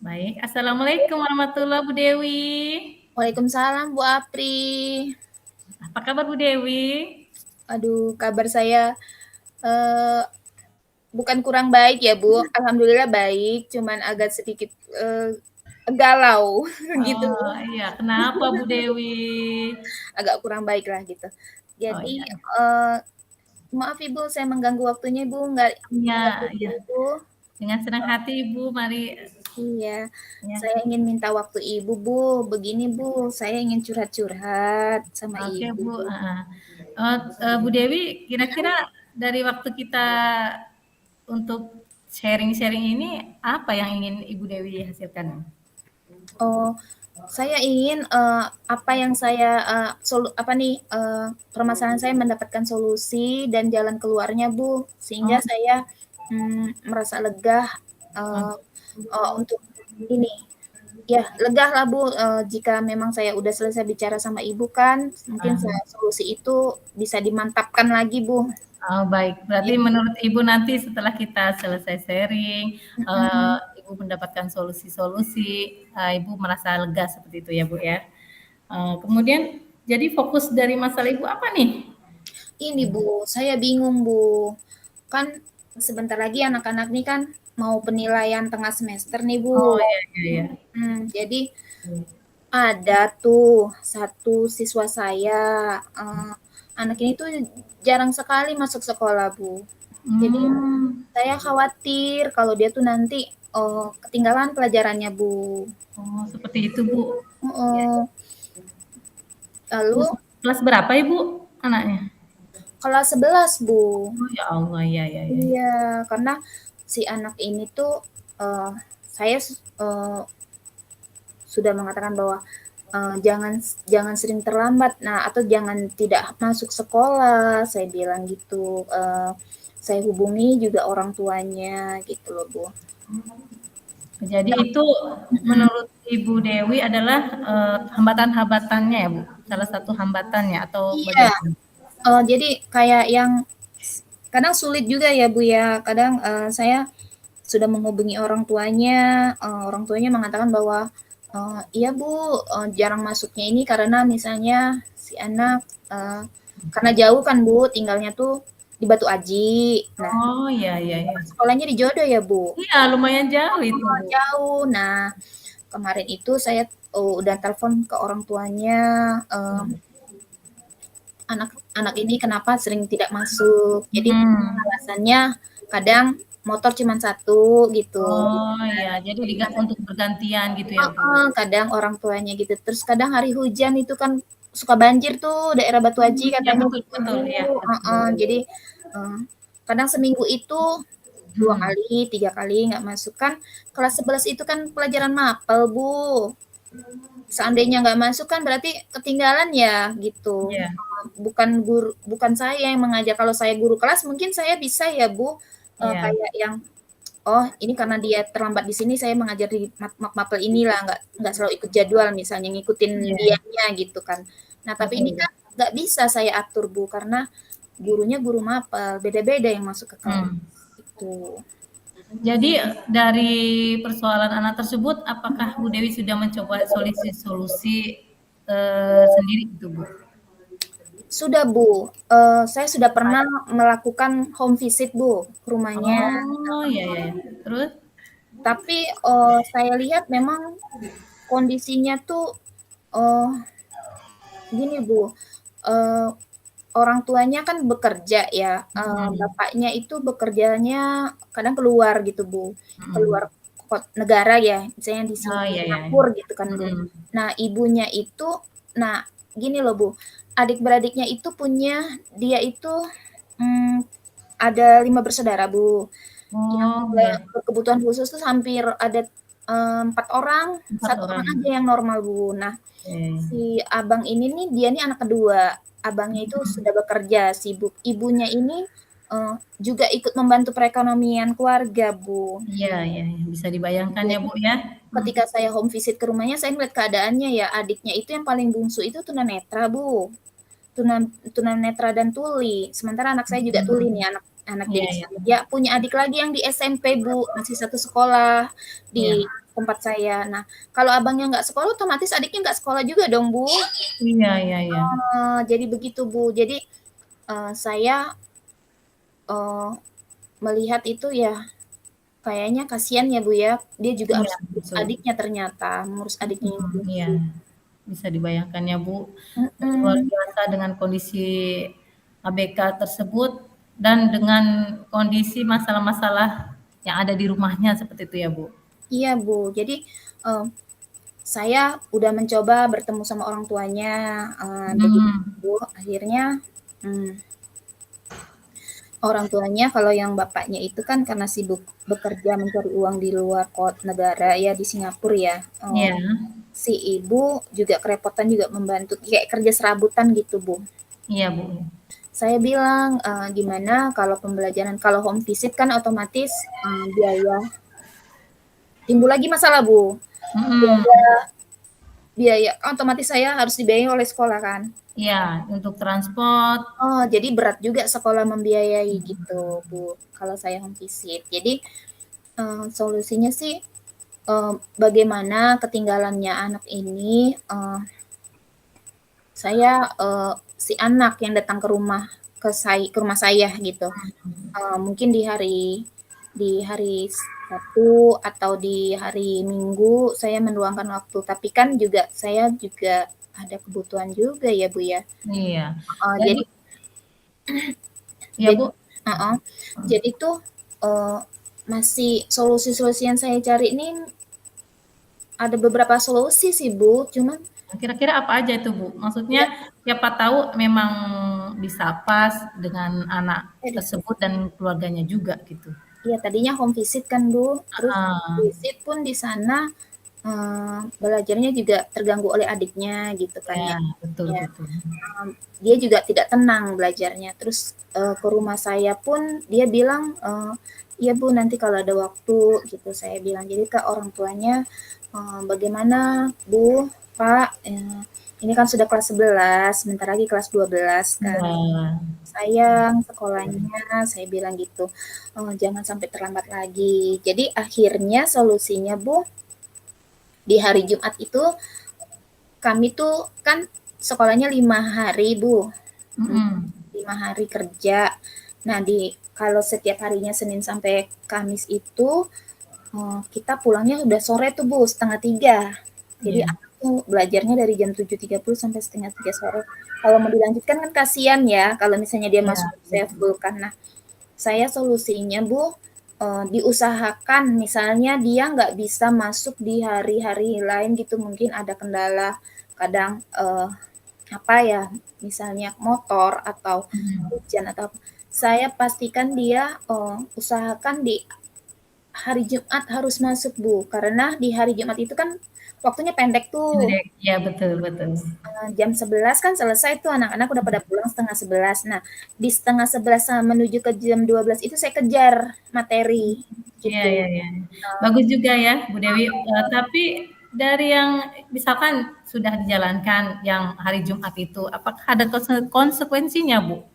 Baik, Assalamualaikum warahmatullahi Bu Dewi. Waalaikumsalam Bu Apri. Apa kabar Bu Dewi? Aduh, kabar saya eh, bukan kurang baik ya Bu. Alhamdulillah baik, cuman agak sedikit galau gitu. Oh iya, kenapa Bu Dewi? Agak kurang baik lah gitu. Oh Jadi iya, maaf Ibu, saya mengganggu waktunya Ibu, iya, nggak iya. pusing Ibu. Dengan senang hati Ibu, mari. Iya, Ya, saya ingin minta waktu Ibu Bu. Begini Bu, saya ingin curhat-curhat sama oke Ibu. Bu. Oh, Bu Dewi, kira-kira dari waktu kita untuk sharing-sharing ini, apa yang ingin Ibu Dewi hasilkan? Oh, saya ingin, apa yang saya, apa nih, permasalahan saya mendapatkan solusi dan jalan keluarnya, Bu. Sehingga Oh, saya, merasa lega, oh, eee untuk ini, ya lega lah Bu, jika memang saya udah selesai bicara sama Ibu kan, mungkin ah. solusi itu bisa dimantapkan lagi, Bu. Oh, baik. Berarti Gitu. menurut Ibu nanti setelah kita selesai sharing, Mhm. Ibu mendapatkan solusi-solusi, Ibu merasa lega seperti itu ya, Bu, ya. Kemudian jadi fokus dari masalah Ibu apa nih? Ini Bu, saya bingung Bu. Kan sebentar lagi anak-anak nih kan mau penilaian tengah semester nih Oh, Bu. iya iya iya. Jadi ada tuh satu siswa saya, anak ini tuh jarang sekali masuk sekolah Bu. Jadi Mmm, saya khawatir kalau dia tuh nanti, ketinggalan pelajarannya Bu. oh seperti itu, Bu. Iya. Heeh. Terus Lalu kelas berapa Ibu anaknya? kelas 11 Bu. Oh, ya Allah, iya iya iya. Iya, karena si anak ini tuh, saya sudah mengatakan bahwa jangan jangan sering terlambat, nah atau jangan tidak masuk sekolah, saya bilang gitu. Saya hubungi juga orang tuanya gitu loh Bu. Jadi Nah, itu mm-mm. menurut Ibu Dewi adalah, hambatan-hambatannya ya, Bu? Salah satu hambatannya atau Iya, bagaimana? jadi kayak yang kadang sulit juga ya Bu ya. Kadang saya sudah menghubungi orang tuanya mengatakan bahwa iya Bu, jarang masuknya ini karena misalnya si anak karena jauh kan Bu, tinggalnya tuh di Batu Aji. Nah, Oh, iya iya iya. sekolahnya di Jodo ya Bu. Iya, lumayan jauh itu, Oh, Bu. jauh. Nah, kemarin itu saya udah telepon ke orang tuanya, eh, anak-anak ini kenapa sering tidak masuk. Jadi Mhm. alasannya kadang motor cuma satu gitu. Oh, iya, jadi untuk bergantian gitu ya, Bu? Heeh, kadang orang tuanya gitu. Terus kadang hari hujan itu kan suka banjir tuh daerah Batu Aji Iya, katanya betul gitu, betul, Bu. iya, betul. Heeh, jadi eee, kadang seminggu itu 2 Mhm. kali, 3 kali nggak masuk. Kan kelas 11 itu kan pelajaran mapel, Bu. Seandainya nggak masuk kan berarti ketinggalan ya gitu. Iya Bukan saya yang mengajar. Kalau saya guru kelas mungkin saya bisa ya, Bu, iya. kayak yang oh, ini karena dia terlambat di sini, saya mengajar di mapel inilah, nggak selalu ikut jadwal, misalnya ngikutin Iya, dianya gitu kan. Nah, tapi ini betul. kan nggak bisa saya atur Bu, karena gurunya guru mapel, beda-beda yang masuk ke kelas Mmm. itu. Jadi dari persoalan anak tersebut, apakah Bu Dewi sudah mencoba solusi-solusi, sendiri gitu, Bu? Sudah Bu, saya sudah pernah melakukan home visit Bu, ke rumahnya. Oh, iya iya iya. Terus? Tapi saya lihat memang kondisinya tuh eh, gini Bu, eh, orang tuanya kan bekerja ya, Mhm, bapaknya itu bekerjanya kadang keluar gitu, Bu, mhm. keluar negara ya, misalnya di Oh, iya iya iya. Singapura gitu kan, Bu. Mhm. Nah, ibunya itu nah, gini loh, Bu, adik-beradiknya itu dia itu, mmm, ada 5 bersaudara, Bu. Yang Oh, iya. berkebutuhan khusus tuh hampir ada, 4 orang, 4 1 orang orang. aja yang normal, Bu. Nah, Oke. si abang ini nih, dia nih anak kedua. Abangnya itu Mhm. sudah bekerja, sibuk. Ibunya ini juga ikut membantu perekonomian keluarga, Bu. Iya iya iya, bisa dibayangkan ya, Jadi Bu, ya. Mhm. ketika saya home visit ke rumahnya, saya melihat keadaannya ya, adiknya itu yang paling bungsu itu tunanetra, Bu. Tunanetra dan tuli. Sementara anak saya juga tuli Mhm. nih, anak Iya didik iya saya. Dia punya adik lagi yang di SMP, Bu, masih satu sekolah di iya. tempat saya. Nah, kalau abangnya nggak sekolah, otomatis adiknya nggak sekolah juga dong, Bu. Iya iya iya. Jadi begitu, Bu. Jadi, saya, eee, melihat itu ya kayaknya kasihan ya, Bu, ya. Dia juga Iya, harus ngurus betul. adiknya ternyata, mengurus adiknya yang Iya, lucu. bisa dibayangkan ya, Bu, luar Mhm. biasa dengan kondisi ABK tersebut dan dengan kondisi masalah-masalah yang ada di rumahnya seperti itu ya, Bu? Iya, Bu. Jadi, eee, saya udah mencoba bertemu sama orang tuanya, Mhm. begitu akhirnya, mmm, orang tuanya kalau yang bapaknya itu kan karena sibuk bekerja mencari uang di luar negara ya, di Singapura ya, Iya. si ibu juga kerepotan juga membantu, kayak kerja serabutan gitu, Bu. Iya, Bu. Saya bilang, "Gimana kalau pembelajaran kalau home visit kan otomatis, biaya timbul lagi masalah, Bu, Mhm. biaya biaya otomatis saya harus dibiayai oleh sekolah kan. Iya, untuk transport. Oh, jadi berat juga sekolah membiayai gitu, Bu, kalau saya home visit. Jadi, solusinya sih, bagaimana ketinggalannya anak ini, saya, si anak yang datang ke rumah saya gitu, mungkin di hari Sabtu atau di hari Minggu saya meluangkan waktu, tapi kan juga saya juga ada kebutuhan juga ya, Bu, ya. Iya. Jadi Jadi iya, jadi Bu? heeh, jadi tuh, eee, masih solusi-solusi yang saya cari ini ada beberapa solusi sih, Bu, cuman Kira-kira apa aja itu, Bu? Maksudnya ya siapa tahu memang bisa pas dengan anak ada tersebut dan keluarganya juga gitu. iya tadinya home visit kan, Bu, terus home Heeh. visit pun di sana, belajarnya juga terganggu oleh adiknya gitu kan Iya, ya. betul Ya, betul. dia juga tidak tenang belajarnya. Terus, ke rumah saya pun dia bilang, "Iya, Bu, nanti kalau ada waktu," gitu saya bilang. Jadi ke orang tuanya, "Bagaimana, Bu, Pak, ini kan sudah kelas 11, sebentar lagi kelas 12 kan, Iya. sayang sekolahnya," saya bilang gitu, "jangan sampai terlambat lagi." Jadi akhirnya solusinya, Bu, di hari Jumat itu kami tuh kan sekolahnya 5 hari, Bu. Mhm. 5 hari kerja. Nah, kalau setiap harinya Senin sampai Kamis itu, kita pulangnya udah sore tuh, Bu, 2:30. Jadi Iya. anak tuh belajarnya dari jam 7.30 sampai 2:30 sore. Kalau mau dilanjutkan kan kasihan ya, kalau misalnya dia Iya, masuk saya betul. full kan. Nah, saya solusinya, Bu, diusahakan misalnya dia nggak bisa masuk di hari-hari lain gitu, mungkin ada kendala, kadang, apa ya, misalnya motor atau Mhm. hujan atau saya pastikan dia, usahakan di hari Jumat harus masuk, Bu, karena di hari Jumat itu kan waktunya pendek tuh, Pendek, iya betul betul. jam 11 kan selesai tuh anak-anak udah pada pulang 10:30. Nah, di 10:30 menuju ke jam 12 itu saya kejar materi, Iya gitu. iya iya. Bagus juga ya, Bu Dewi, tapi dari yang misalkan sudah dijalankan yang hari Jumat itu, apakah ada konsekuensinya, Bu?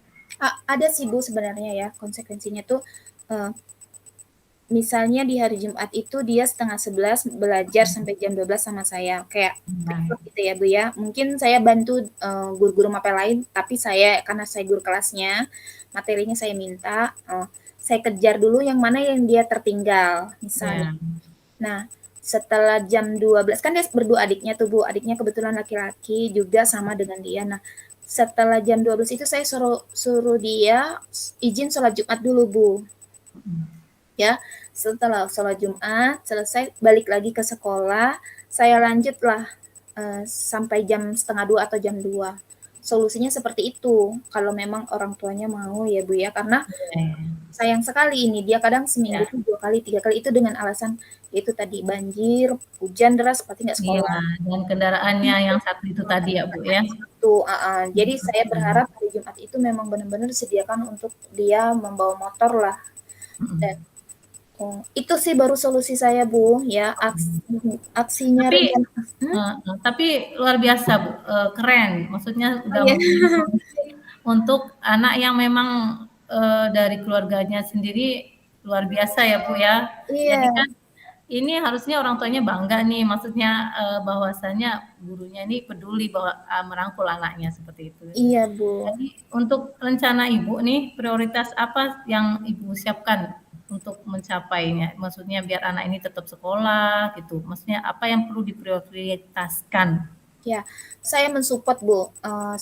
Ada sih, Bu, sebenarnya ya konsekuensinya tuh, eee misalnya di hari Jumat itu dia 10:30 belajar sampai jam 12 sama saya, kayak Nah, repot gitu ya, Bu, ya. Mungkin saya bantu, guru-guru mapel lain, tapi karena saya guru kelasnya, materinya saya minta, saya kejar dulu yang mana yang dia tertinggal, misalnya. iya Nah, setelah jam 12 kan dia berdua adiknya tuh, Bu, adiknya kebetulan laki-laki juga sama dengan dia. Nah, setelah jam 12 itu saya suruh suruh dia izin sholat Jumat dulu, Bu. Ya, setelah sholat Jumat selesai balik lagi ke sekolah, saya lanjutlah, sampai jam 1:30 atau jam 2. Solusinya seperti itu, kalau memang orang tuanya mau ya, Bu, ya, karena iya iya. sayang sekali ini dia kadang seminggu Iya tuh 2 kali, 3 kali itu dengan alasan itu tadi banjir, hujan deras, berarti nggak iya, sekolah. dan kendaraannya yang satu itu tadi ya, Bu, ya? Itu heeh, jadi saya Mhm. berharap hari Jumat itu memang benar-benar disediakan untuk dia membawa motor lah dan Mhm. itu sih baru solusi saya, Bu, ya, aksi Tapi nyari dan tapi luar biasa, Bu, keren, maksudnya oh udah ya, mempunyai solusi untuk anak yang memang, dari keluarganya sendiri luar biasa ya, Bu, ya. Jadi iya, kan ini harusnya orang tuanya bangga nih, maksudnya, bahwasanya gurunya ini peduli bahwa, merangkul anaknya seperti itu. Iya, Bu. Jadi untuk rencana Ibu nih, prioritas apa yang Ibu siapkan untuk mencapainya? Maksudnya biar anak ini tetap sekolah gitu, maksudnya apa yang perlu diprioritaskan? Ya, saya mensupport Bu,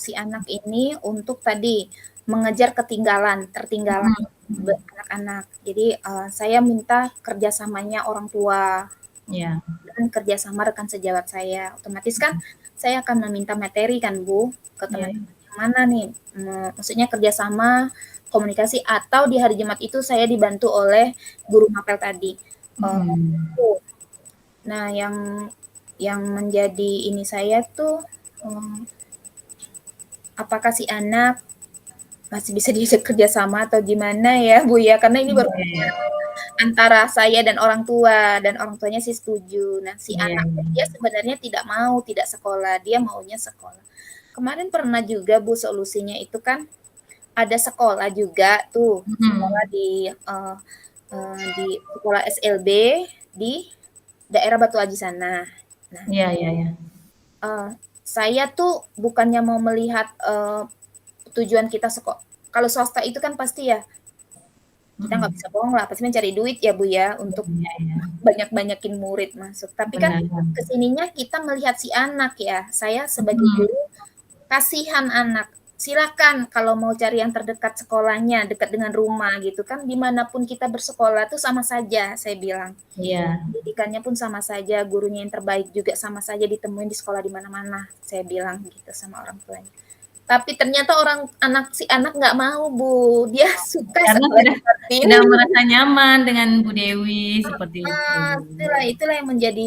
si anak ini untuk tadi mengejar tertinggalan Mhm, anak-anak. Jadi, saya minta kerjasamanya orang tua iya, dan kerjasama rekan sejawat saya. Otomatis kan saya akan meminta materi kan Bu, ke iya, teman-teman yang mana nih, maksudnya kerjasama, komunikasi, atau di hari Jumat itu saya dibantu oleh guru mapel tadi. mhm, Itu. Nah, yang menjadi ini saya tuh, apakah si anak masih bisa diajak kerja sama atau gimana ya, Bu, ya? Karena ini baru iya, antara saya dan orang tuanya sih setuju. Nah, si iya, anak iya, dia sebenarnya tidak sekolah, dia maunya sekolah. Kemarin pernah juga, Bu, solusinya itu kan ada sekolah juga tuh, sekolah mhm, di sekolah SLB di daerah Batu Aji sana. Nah, iya, iya, iya, saya tuh bukannya mau melihat, tujuan kita kalau swasta itu kan pasti ya, kita nggak mhm, bisa bohong lah, pasti mencari duit ya, Bu, ya, untuk iya, iya, banyak-banyakin murid masuk. Tapi kan benar, ke sininya kita melihat si anak ya, saya sebagai mhm, guru kasihan anak. Silakan kalau mau cari yang terdekat sekolahnya, dekat dengan rumah gitu kan, dimanapun kita bersekolah tuh sama saja, saya bilang. iya. Pendidikannya pun sama saja, gurunya yang terbaik juga sama saja ditemuin di sekolah di mana-mana, saya bilang gitu sama orang tuanya. Tapi ternyata si anak nggak mau, Bu. Dia suka Karena sekolah di tidak Kartini. merasa nyaman dengan Bu Dewi, seperti itu. Itulah yang menjadi,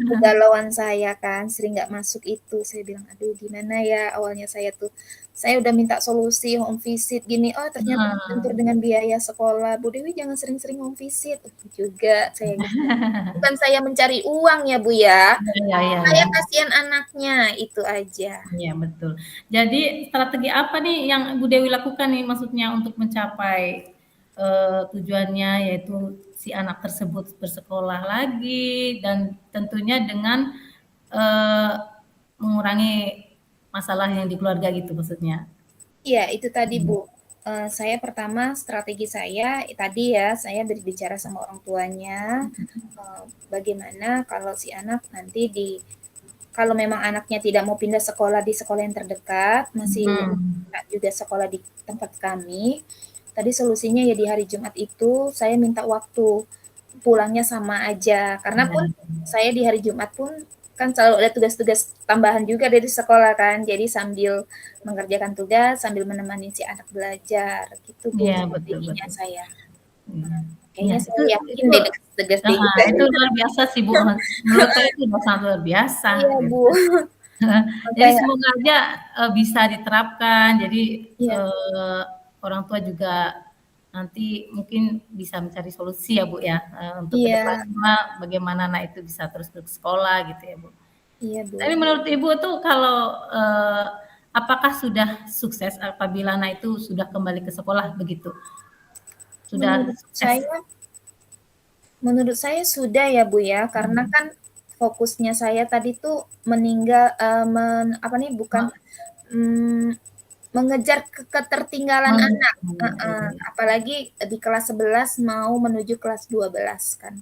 kegalauan saya kan, sering nggak masuk itu. Saya bilang, "Aduh gimana ya?" Awalnya saya udah minta solusi home visit gini, oh ternyata bentur Heeh. dengan biaya sekolah. "Bu Dewi jangan sering-sering home visit." Juga saya gitu. Bukan saya mencari uang ya, Bu, ya. Iya, iya, iya. Saya kasihan anaknya, itu aja. Iya, betul. Jadi strategi apa nih yang Bu Dewi lakukan nih maksudnya untuk mencapai, tujuannya yaitu si anak tersebut bersekolah lagi dan tentunya dengan, eee, mengurangi masalah yang di keluarga gitu maksudnya? Iya, itu tadi, Mhm. Bu. Saya pertama strategi saya tadi ya, saya berbicara sama orang tuanya, bagaimana kalau si anak nanti kalau memang anaknya tidak mau pindah sekolah di sekolah yang terdekat, masih Mhm. juga sekolah di tempat kami, tadi solusinya ya di hari Jumat itu saya minta waktu. Pulangnya sama aja, karena pun Iya, saya di hari Jumat pun kan selalu ada tugas-tugas tambahan juga dari sekolah kan, jadi sambil mengerjakan tugas, sambil menemani si anak belajar, gitu Bu iya, betul, strateginya betul. saya. Iya. Iya, Kayaknya saya yakin itu deh tegas deh heeh, gitu. itu luar biasa sih, Bu, menurut saya itu udah sangat luar biasa Iya gitu. Bu, Jadi makanya semoga aja, bisa diterapkan, jadi, iya eee, orang tua juga nanti mungkin bisa mencari solusi ya, Bu, ya, untuk ke iya depannya bagaimana anak itu bisa terus bersekolah gitu ya, Bu. iya Tapi Bu. menurut Ibu tuh kalau, apakah sudah sukses apabila anak itu sudah kembali ke sekolah begitu? Sudah Menurut sukses? saya menurut saya sudah ya Bu ya, karena Mhm. kan fokusnya saya tadi tuh apa nih, bukan, Mak mmm mengejar ketertinggalan anak, heeh, iya. apalagi di kelas 11 mau menuju kelas 12 kan.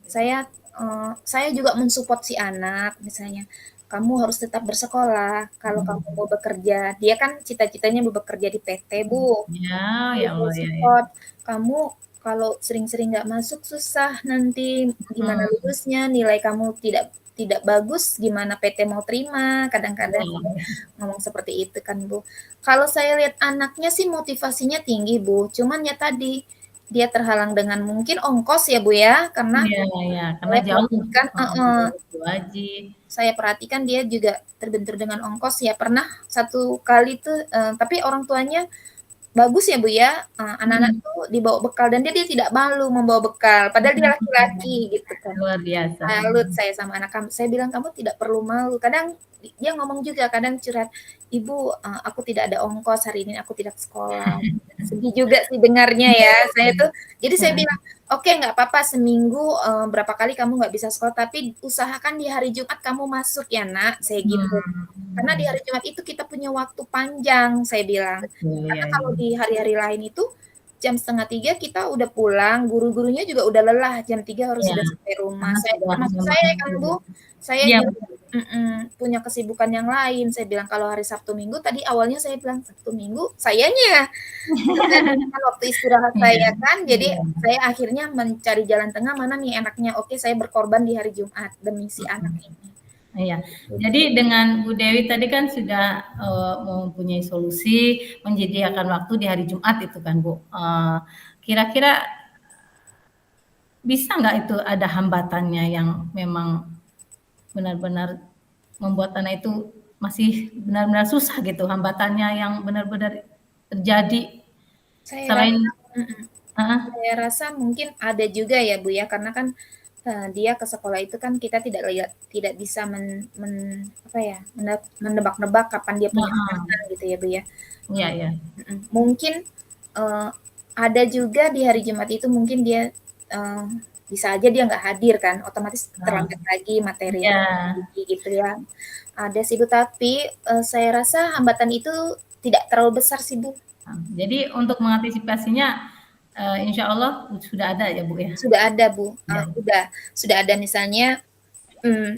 Saya juga mensupport si anak, misalnya, "Kamu harus tetap bersekolah, kalau kamu Mhm. mau bekerja." Dia kan cita-citanya mau bekerja di PT, Bu. Ya, Jadi ya saya Allah, ya, ya. support, "Kamu kalau sering-sering nggak masuk susah nanti, gimana Mhm. lulusnya, nilai kamu tidak tidak bagus, gimana PT mau terima?" Kadang-kadang Iya, ngomong seperti itu kan, Bu. Kalau saya lihat anaknya sih motivasinya tinggi, Bu, cuman ya tadi, dia terhalang dengan mungkin ongkos ya, Bu, ya, karena iya, iya, karena saya jauh, perhatikan heeh, heeh, dari Ibu Aji. saya perhatikan dia juga terbentur dengan ongkos ya, pernah satu kali tuh, tapi orang tuanya bagus ya, Bu, ya, anak-anak Mhm. tuh dibawa bekal dan dia dia tidak malu membawa bekal, padahal dia laki-laki gitu kan. Luar biasa. Salut saya sama anak kamu, saya bilang, "Kamu tidak perlu malu." Kadang dia ngomong juga kadang curhat, "Ibu, aku tidak ada ongkos hari ini, aku tidak sekolah." Sedih juga sih dengarnya Iya, ya. Saya tuh jadi saya heeh. bilang, "Oke, nggak apa-apa seminggu, berapa kali kamu nggak bisa sekolah, tapi usahakan di hari Jumat kamu masuk ya, Nak," saya gitu. Karena di hari Jumat itu kita punya waktu panjang, saya bilang. Betul, Karena iya kalau iya. di hari-hari lain itu jam 2:30 kita udah pulang, guru-gurunya juga udah lelah, jam 3 harus Iya, sudah sampai rumah. karena Saya sudah termasuk memang saya kan, iya. Bu, saya Iya juga betul. punya kesibukan yang lain. Saya bilang kalau hari Sabtu Minggu tadi awalnya saya bilang, "Sabtu Minggu sayanya menghabiskan waktu istirahat Iya, saya kan." Jadi iya, saya akhirnya mencari jalan tengah mana nih enaknya, oke saya berkorban di hari Jumat demi si anak mhm. ini. Iya. Jadi dengan Bu Dewi tadi kan sudah, mempunyai solusi menyediakan waktu di hari Jumat itu kan, Bu. Kira-kira bisa nggak itu ada hambatannya yang memang benar-benar membuat anak itu masih benar-benar susah gitu, hambatannya yang benar-benar terjadi Saya selain rasa mhm. heeh, Saya rasa mungkin ada juga ya, Bu, ya, karena kan, dia ke sekolah itu kan kita tidak bisa apa ya, menebak-nebak kapan dia punya heeh, halangan gitu ya, Bu, ya. iya iya, Mungkin, ada juga di hari Jumat itu mungkin dia, bisa aja dia nggak hadir kan, otomatis heeh, terlambat lagi materi yang iya, lagi gitu ya. Ada sih, Bu, tapi, saya rasa hambatan itu tidak terlalu besar sih, Bu. jadi untuk mengantisipasinya, insya Allah sudah ada ya Bu ya? Sudah ada, Bu, Iya, sudah ada misalnya, mmm,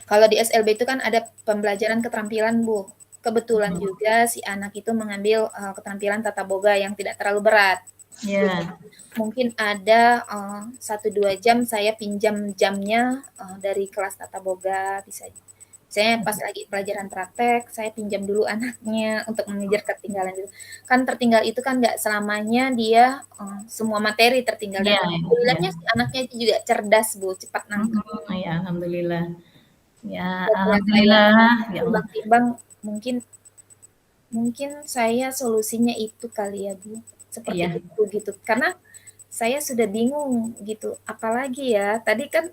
kalau di SLB itu kan ada pembelajaran keterampilan, Bu. Kebetulan mhm, juga si anak itu mengambil, keterampilan tata boga yang tidak terlalu berat. Jadi iya, mungkin ada, 1, 2 jam saya pinjam jamnya, dari kelas tata boga bisa. Misalnya pas lagi pelajaran praktek, saya pinjam dulu anaknya untuk mengejar ketinggalan itu. Kan tertinggal itu kan nggak selamanya dia, semua materi tertinggal dan iya iya, alhamdulillahnya si anaknya itu juga cerdas, Bu, cepat nangkep. iya alhamdulillah. Ya Setelah saya alhamdulillah, ya Allah. timbang-timbang mungkin mungkin saya solusinya itu kali ya, Bu, seperti Iya itu gitu. Karena saya sudah bingung gitu, apalagi ya, tadi kan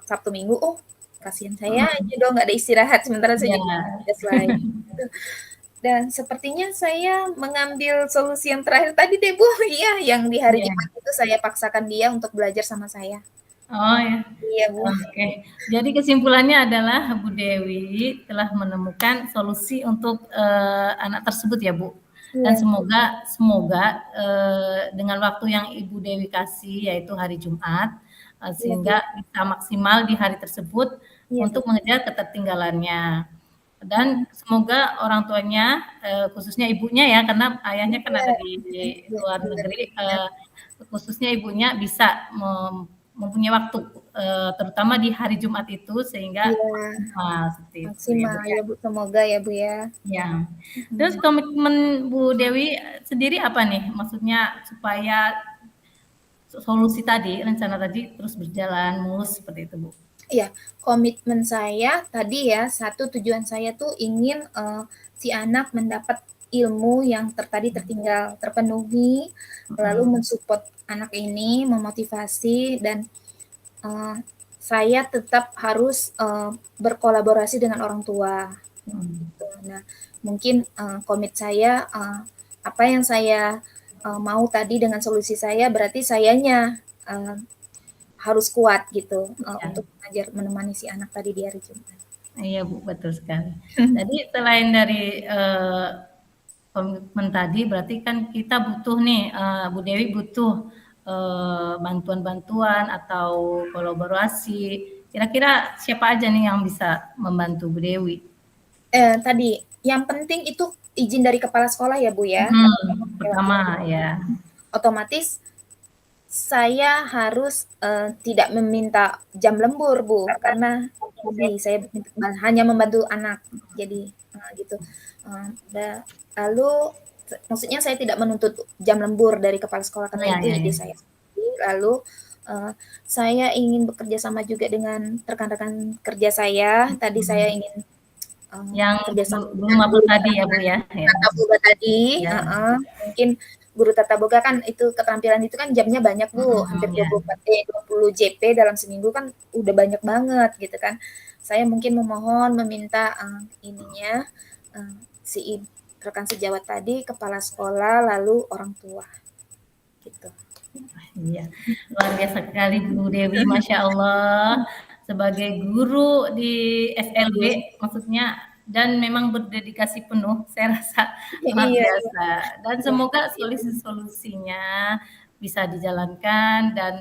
Sabtu Minggu, oh kasihan saya mhm, aja dong nggak ada istirahat, sementara saya iya, juga punya tugas lain gitu. Dan sepertinya saya mengambil solusi yang terakhir tadi deh, Bu, iya, yang di hari iya. Jumat itu saya paksakan dia untuk belajar sama saya. Oh ya, Iya, Bu. oke. Jadi kesimpulannya adalah Bu Dewi telah menemukan solusi untuk, anak tersebut ya, Bu? Dan Iya semoga semoga, dengan waktu yang Ibu Dewi kasih yaitu hari Jumat, iya, Bu. sehingga bisa maksimal di hari tersebut Iya, Bu. untuk mengejar ketertinggalannya. Mhm. Dan semoga orang tuanya, khususnya ibunya ya, karena ayahnya kan Iya, ada di iya, luar bener. negeri, khususnya ibunya bisa mempunyai waktu, terutama di hari Jumat itu sehingga Iya, maksimal seperti itu ya, Bu, maksimal ya. ya, Bu, semoga ya, Bu, ya. Iya. Terus Mhm. komitmen Bu Dewi sendiri apa nih? Maksudnya supaya solusi tadi, rencana tadi terus berjalan mulus seperti itu, Bu? Iya, komitmen saya tadi ya, satu tujuan saya tuh ingin, si anak mendapat ilmu yang tadi tertinggal terpenuhi, lalu Mhm, mensupport anak ini, memotivasi dan, eee, saya tetap harus, berkolaborasi dengan orang tua, mhm. gitu. Nah, mungkin, komit saya, apa yang saya, mau tadi dengan solusi saya, berarti sayanya, eee harus kuat gitu, Iya. untuk menemani si anak tadi di hari Jumat. Iya Bu, betul sekali. Jadi selain dari, komitmen tadi berarti kan kita butuh nih, Bu Dewi butuh, bantuan-bantuan atau kolaborasi. Kira-kira siapa aja nih yang bisa membantu Bu Dewi? Tadi, yang penting itu izin dari kepala sekolah ya, Bu, ya, tadi yang Mhm, lewat pertama ya, otomatis saya harus, tidak meminta jam lembur, Bu, karena tadi saya hanya membantu anak, jadi, gitu, lalu maksudnya saya tidak menuntut jam lembur dari kepala sekolah karena iya itu iya ide iya. saya sendiri, lalu, eee, saya ingin bekerja sama juga dengan rekan-rekan kerja saya, tadi saya Mhm. ingin, Yang kerja sama Guru dengan Maba guru tadi ya Bu bangunan ya? Ya, tata boga tadi ya. heeh, mungkin guru tata boga kan itu keterampilan itu kan jamnya banyak Bu, hampir Ya. 20 JP dalam seminggu kan udah banyak banget gitu kan. Saya mungkin memohon meminta ininya si rekan sejawat tadi, kepala sekolah, lalu orang tua gitu. Iya, luar biasa sekali Bu Dewi, Masya Allah. Sebagai guru di SLB, Iya, maksudnya, dan memang berdedikasi penuh, saya rasa luar iya, iya. biasa. Dan Ya, semoga amin. solusi-solusinya bisa dijalankan dan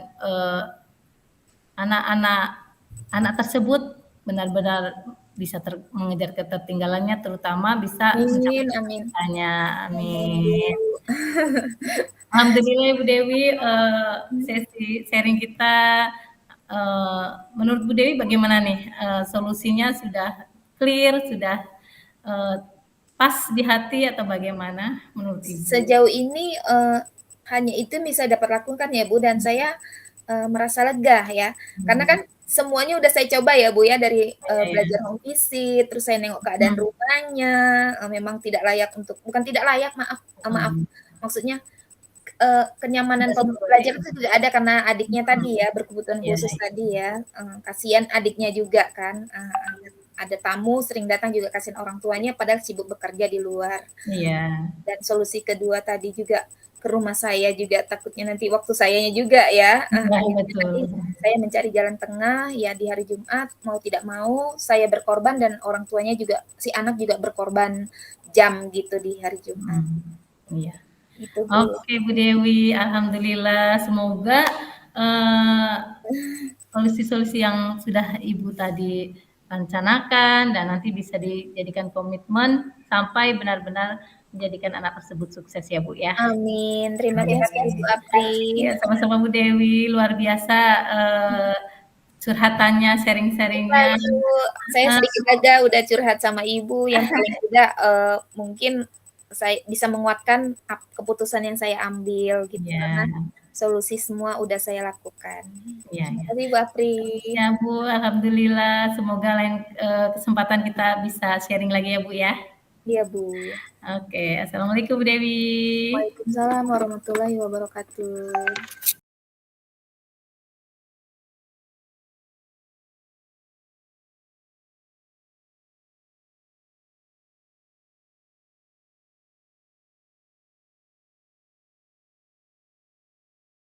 anak-anak anak tersebut benar-benar bisa mengejar ketertinggalannya, terutama bisa mencapai Amin, amin. cita-citanya. Amin, Bu. Amin. Alhamdulillah Ibu Dewi, sesi sharing kita, menurut Bu Dewi bagaimana nih, solusinya sudah clear, sudah pas di hati atau bagaimana menurut Ibu? Sejauh ini hanya itu yang bisa dapat lakukan ya Bu, dan saya merasa lega ya, karena kan Hmm, semuanya udah saya coba ya Bu ya, dari ya, ya. belajar home visit, terus saya nengok keadaan Hmm, rumahnya, memang tidak layak untuk, bukan tidak layak, maaf, maaf, hmm. maksudnya kenyamanan Tidak sesuai. pembelajaran itu tidak ada karena adiknya Hmm, tadi ya, berkebutuhan ya, khusus tadi ya, kasihan adiknya juga kan, ada tamu sering datang juga kasihan orang tuanya padahal sibuk bekerja di luar. iya, Dan solusi kedua tadi juga ke rumah saya juga takutnya nanti waktu sayanya juga ya, iya akhirnya betul. tadi saya mencari jalan tengah, ya di hari Jumat mau tidak mau saya berkorban dan orang tuanya juga, si anak juga berkorban jam gitu di hari Jumat. Hmm, iya. Itu Bu. Oke Bu Dewi, alhamdulillah semoga eh, solusi-solusi yang sudah Ibu tadi rencanakan dan nanti bisa dijadikan komitmen sampai benar-benar menjadikan anak tersebut sukses ya Bu ya. Amin. Terima Iya, kasih Bu Apri. iya sama-sama Bu Dewi, luar biasa curhatannya, sharing-sharingnya. Lalu saya Eh, sedikit lega udah curhat sama Ibu, yang paling tidak mungkin saya bisa menguatkan keputusan yang saya ambil gitu, karena ya, solusi semua udah saya lakukan. ya, Terima ya. kasih Bu Apri. Ya Bu, alhamdulillah. Semoga lain kesempatan kita bisa sharing lagi ya Bu ya. Iya Bu. Oke, assalamualaikum Bu Dewi. Waalaikumsalam warahmatullahi wabarakatuh.